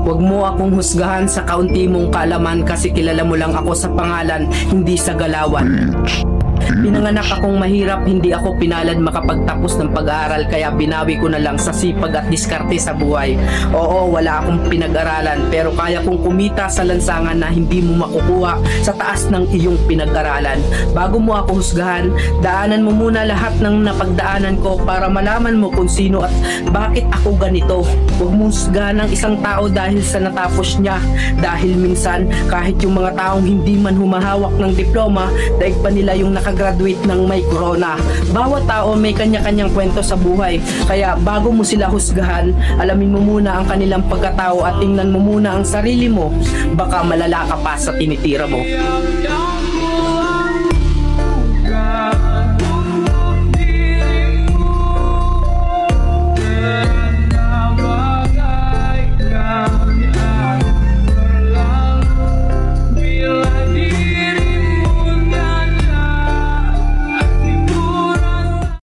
Huwag mo akong husgahan sa kaunti mong kaalaman kasi kilala mo lang ako sa pangalan, hindi sa galawan. Pinanganak akong mahirap, hindi ako pinalad makapagtapos ng pag-aaral kaya binawi ko na lang sa sipag at diskarte sa buhay. Oo, wala akong pinag-aralan pero kaya kong kumita sa lansangan na hindi mo makukuha sa taas ng iyong pinag-aralan. Bago mo ako husgahan, daanan mo muna lahat ng napagdaanan ko para malaman mo kung sino at bakit ako ganito. Huwag mo husgahan ng isang tao dahil sa natapos niya, dahil minsan kahit yung mga taong hindi man humahawak ng diploma, daig pa nila yung nakagraduate ng may corona. Bawat tao may kanya-kanyang kwento sa buhay, kaya bago mo sila husgahan, alamin mo muna ang kanilang pagkatao at tingnan mo muna ang sarili mo. Baka malala ka pa sa tinitira mo.